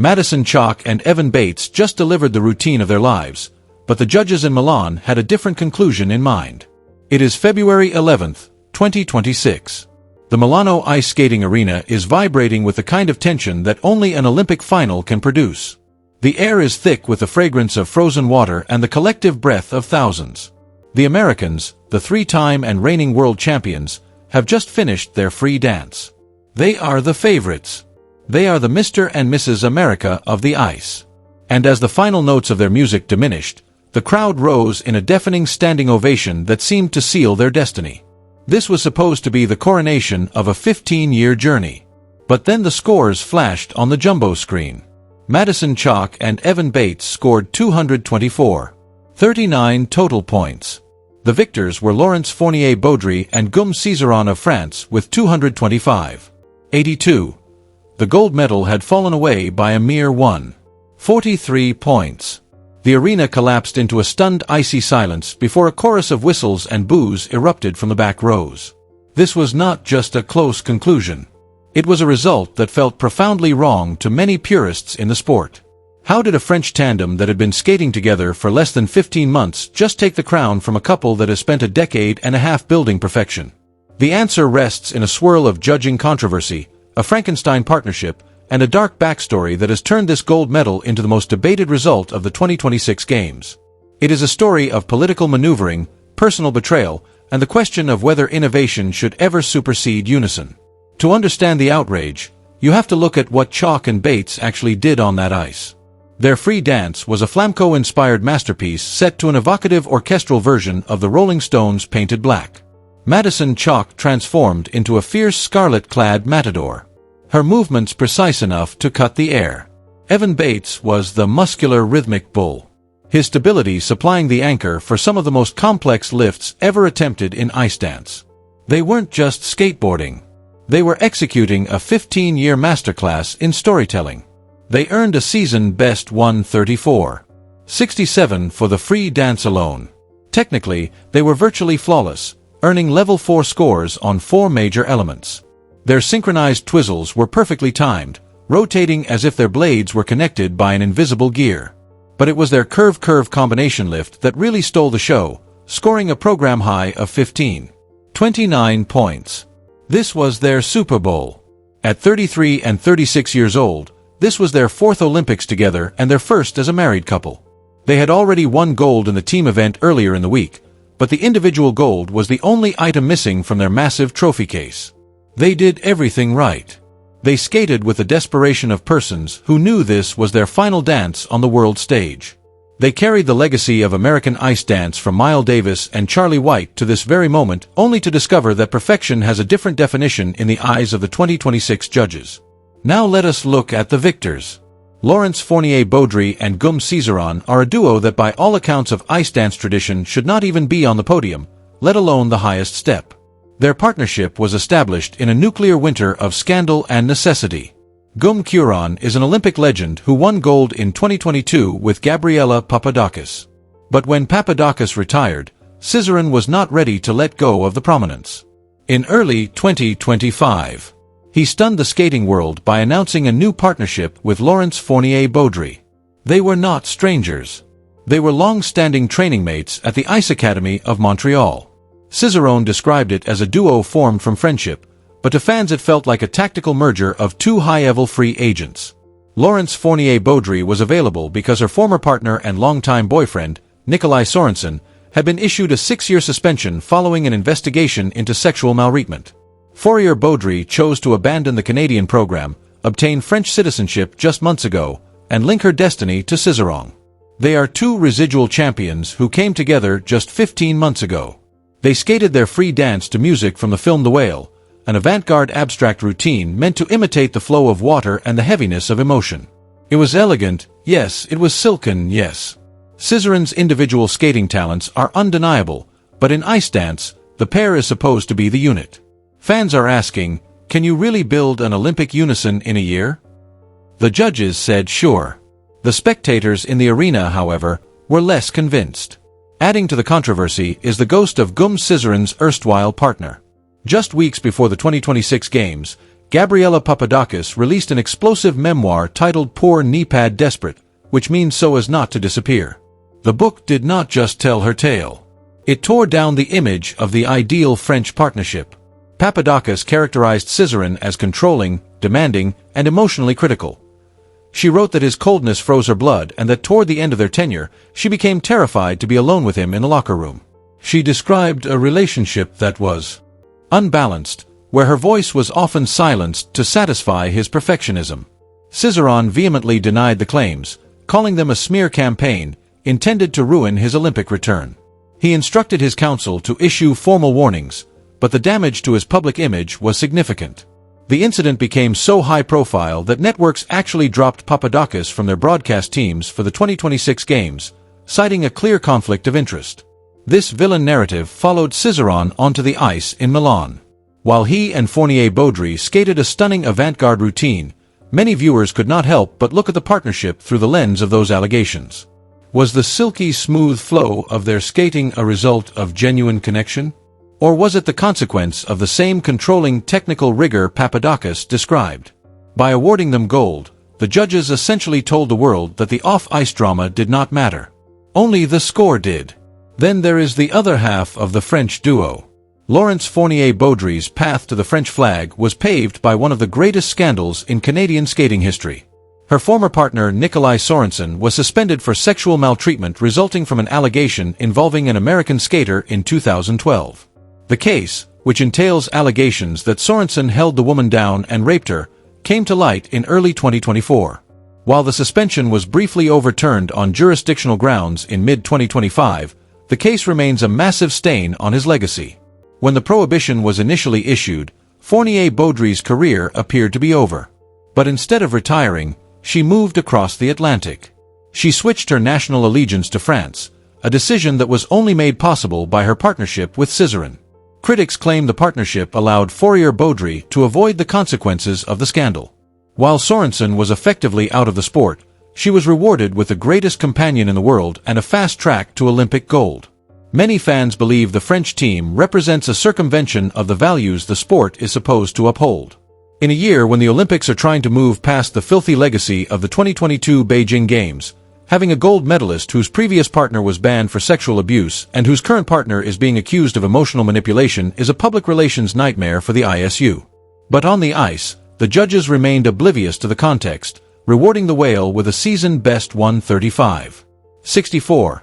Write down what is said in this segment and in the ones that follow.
Madison Chock and Evan Bates just delivered the routine of their lives, but the judges in Milan had a different conclusion in mind. It is February 11th, 2026. The Milano ice skating arena is vibrating with the kind of tension that only an Olympic final can produce. The air is thick with the fragrance of frozen water and the collective breath of thousands. The Americans, the three-time and reigning world champions, have just finished their free dance. They are the favorites. They are the Mr. and Mrs. America of the ice. And as the final notes of their music diminished, the crowd rose in a deafening standing ovation that seemed to seal their destiny. This was supposed to be the coronation of a 15-year journey. But then the scores flashed on the jumbo screen. Madison Chock and Evan Bates scored 224.39 total points. The victors were Laurence Fournier-Baudry and Guillaume Cizeron of France with 225.82. The gold medal had fallen away by a mere 143 points. The arena collapsed into a stunned icy silence before a chorus of whistles and boos erupted from the back rows. This was not just a close conclusion. It was a result that felt profoundly wrong to many purists in the sport. How did a French tandem that had been skating together for less than 15 months just take the crown from a couple that has spent a decade and a half building perfection? The answer rests in a swirl of judging controversy, a Frankenstein partnership, and a dark backstory that has turned this gold medal into the most debated result of the 2026 Games. It is a story of political maneuvering, personal betrayal, and the question of whether innovation should ever supersede unison. To understand the outrage, you have to look at what Chock and Bates actually did on that ice. Their free dance was a flamenco-inspired masterpiece set to an evocative orchestral version of the Rolling Stones' Painted Black. Madison Chock transformed into a fierce scarlet-clad matador. Her movements precise enough to cut the air. Evan Bates was the muscular rhythmic bull. His stability supplying the anchor for some of the most complex lifts ever attempted in ice dance. They weren't just skateboarding. They were executing a 15-year masterclass in storytelling. They earned a season-best 134.67 for the free dance alone. Technically, they were virtually flawless, earning level 4 scores on 4 major elements. Their synchronized twizzles were perfectly timed, rotating as if their blades were connected by an invisible gear. But it was their curve-curve combination lift that really stole the show, scoring a program high of 15.29 points. This was their Super Bowl. At 33 and 36 years old, this was their 4th Olympics together and their first as a married couple. They had already won gold in the team event earlier in the week, but the individual gold was the only item missing from their massive trophy case. They did everything right. They skated with the desperation of persons who knew this was their final dance on the world stage. They carried the legacy of American ice dance from Miles Davis and Charlie White to this very moment, only to discover that perfection has a different definition in the eyes of the 2026 judges. Now let us look at the victors. Laurence Fournier-Baudry and Guillaume Cizeron are a duo that by all accounts of ice dance tradition should not even be on the podium, let alone the highest step. Their partnership was established in a nuclear winter of scandal and necessity. Guillaume Cizeron is an Olympic legend who won gold in 2022 with Gabriela Papadakis. But when Papadakis retired, Cizeron was not ready to let go of the prominence. In early 2025, he stunned the skating world by announcing a new partnership with Laurence Fournier-Baudry. They were not strangers. They were long-standing training mates at the Ice Academy of Montreal. Cizeron described it as a duo formed from friendship, but to fans it felt like a tactical merger of two high-level free agents. Laurence Fournier-Baudry was available because her former partner and longtime boyfriend, Nikolai Sorensen, had been issued a 6-year suspension following an investigation into sexual maltreatment. Fournier-Baudry chose to abandon the Canadian program, obtain French citizenship just months ago, and link her destiny to Cizeron. They are two residual champions who came together just 15 months ago. They skated their free dance to music from the film The Whale, an avant-garde abstract routine meant to imitate the flow of water and the heaviness of emotion. It was elegant, yes, it was silken, yes. Cizeron's individual skating talents are undeniable, but in ice dance, the pair is supposed to be the unit. Fans are asking, can you really build an Olympic unison in a year? The judges said sure. The spectators in the arena, however, were less convinced. Adding to the controversy is the ghost of Guillaume Cizeron's erstwhile partner. Just weeks before the 2026 Games, Gabriela Papadakis released an explosive memoir titled Poor Knee-Pad Desperate, which means so as not to disappear. The book did not just tell her tale. It tore down the image of the ideal French partnership. Papadakis characterized Cizeron as controlling, demanding, and emotionally critical. She wrote that his coldness froze her blood and that toward the end of their tenure, she became terrified to be alone with him in the locker room. She described a relationship that was unbalanced, where her voice was often silenced to satisfy his perfectionism. Cizeron vehemently denied the claims, calling them a smear campaign intended to ruin his Olympic return. He instructed his counsel to issue formal warnings, but the damage to his public image was significant. The incident became so high-profile that networks actually dropped Papadakis from their broadcast teams for the 2026 Games, citing a clear conflict of interest. This villain narrative followed Cizeron onto the ice in Milan. While he and Fournier Baudry skated a stunning avant-garde routine, many viewers could not help but look at the partnership through the lens of those allegations. Was the silky smooth flow of their skating a result of genuine connection? Or was it the consequence of the same controlling technical rigor Papadakis described? By awarding them gold, the judges essentially told the world that the off-ice drama did not matter. Only the score did. Then there is the other half of the French duo. Laurence Fournier-Baudry's path to the French flag was paved by one of the greatest scandals in Canadian skating history. Her former partner Nikolai Sorensen was suspended for sexual maltreatment resulting from an allegation involving an American skater in 2012. The case, which entails allegations that Sorensen held the woman down and raped her, came to light in early 2024. While the suspension was briefly overturned on jurisdictional grounds in mid-2025, the case remains a massive stain on his legacy. When the prohibition was initially issued, Fournier-Baudry's career appeared to be over. But instead of retiring, she moved across the Atlantic. She switched her national allegiance to France, a decision that was only made possible by her partnership with Cizeron. Critics claim the partnership allowed Fournier-Baudry to avoid the consequences of the scandal. While Sorensen was effectively out of the sport, she was rewarded with the greatest companion in the world and a fast track to Olympic gold. Many fans believe the French team represents a circumvention of the values the sport is supposed to uphold. In a year when the Olympics are trying to move past the filthy legacy of the 2022 Beijing Games, having a gold medalist whose previous partner was banned for sexual abuse and whose current partner is being accused of emotional manipulation is a public relations nightmare for the ISU. But on the ice, the judges remained oblivious to the context, rewarding the whale with a season-best 135.64.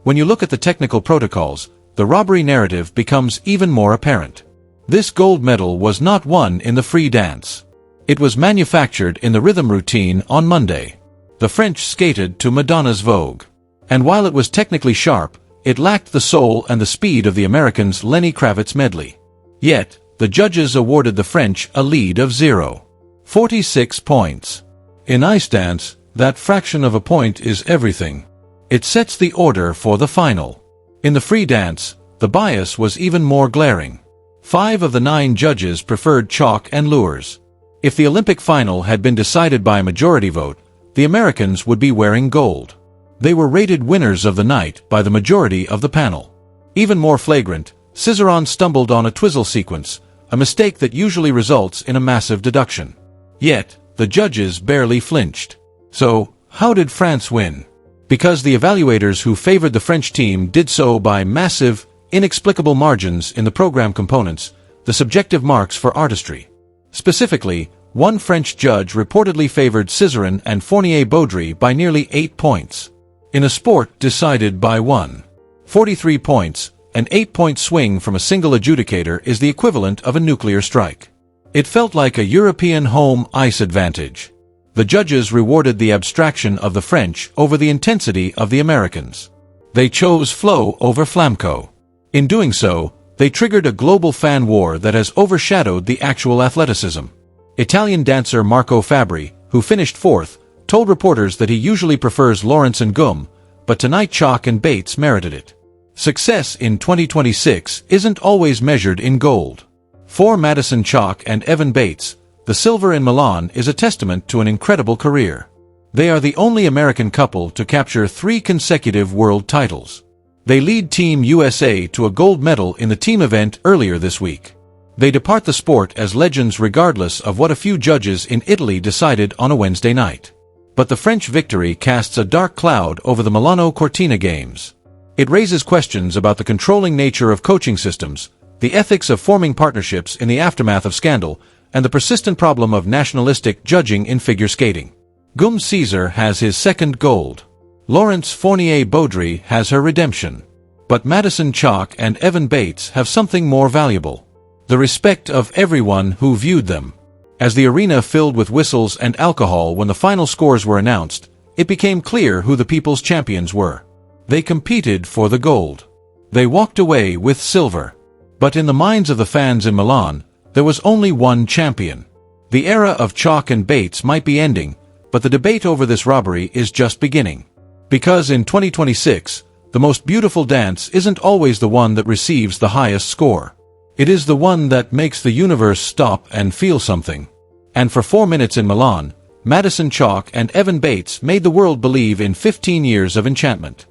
When you look at the technical protocols, the robbery narrative becomes even more apparent. This gold medal was not won in the free dance. It was manufactured in the rhythm routine on Monday. The French skated to Madonna's Vogue. And while it was technically sharp, it lacked the soul and the speed of the Americans' Lenny Kravitz medley. Yet, the judges awarded the French a lead of 0.46 points. In ice dance, that fraction of a point is everything. It sets the order for the final. In the free dance, the bias was even more glaring. 5 of the 9 judges preferred chalk and lures. If the Olympic final had been decided by a majority vote, the Americans would be wearing gold. They were rated winners of the night by the majority of the panel. Even more flagrant, Cizeron stumbled on a twizzle sequence, a mistake that usually results in a massive deduction. Yet, the judges barely flinched. So, how did France win? Because the evaluators who favored the French team did so by massive, inexplicable margins in the program components, the subjective marks for artistry. Specifically, one French judge reportedly favored Cizeron and Fournier-Baudry by nearly 8 points. In a sport decided by 143 points, an 8-point swing from a single adjudicator is the equivalent of a nuclear strike. It felt like a European home ice advantage. The judges rewarded the abstraction of the French over the intensity of the Americans. They chose flow over flamco. In doing so, they triggered a global fan war that has overshadowed the actual athleticism. Italian dancer Marco Fabbri, who finished 4th, told reporters that he usually prefers Lawrence and Gum, but tonight Chock and Bates merited it. Success in 2026 isn't always measured in gold. For Madison Chock and Evan Bates, the silver in Milan is a testament to an incredible career. They are the only American couple to capture 3 consecutive world titles. They lead Team USA to a gold medal in the team event earlier this week. They depart the sport as legends regardless of what a few judges in Italy decided on a Wednesday night. But the French victory casts a dark cloud over the Milano Cortina games. It raises questions about the controlling nature of coaching systems, the ethics of forming partnerships in the aftermath of scandal, and the persistent problem of nationalistic judging in figure skating. Gum Caesar has his second gold. Laurence Fournier-Baudry has her redemption. But Madison Chock and Evan Bates have something more valuable: the respect of everyone who viewed them. As the arena filled with whistles and alcohol when the final scores were announced, it became clear who the people's champions were. They competed for the gold. They walked away with silver. But in the minds of the fans in Milan, there was only one champion. The era of Chock and Bates might be ending, but the debate over this robbery is just beginning. Because in 2026, the most beautiful dance isn't always the one that receives the highest score. It is the one that makes the universe stop and feel something. And for 4 minutes in Milan, Madison Chock and Evan Bates made the world believe in 15 years of enchantment.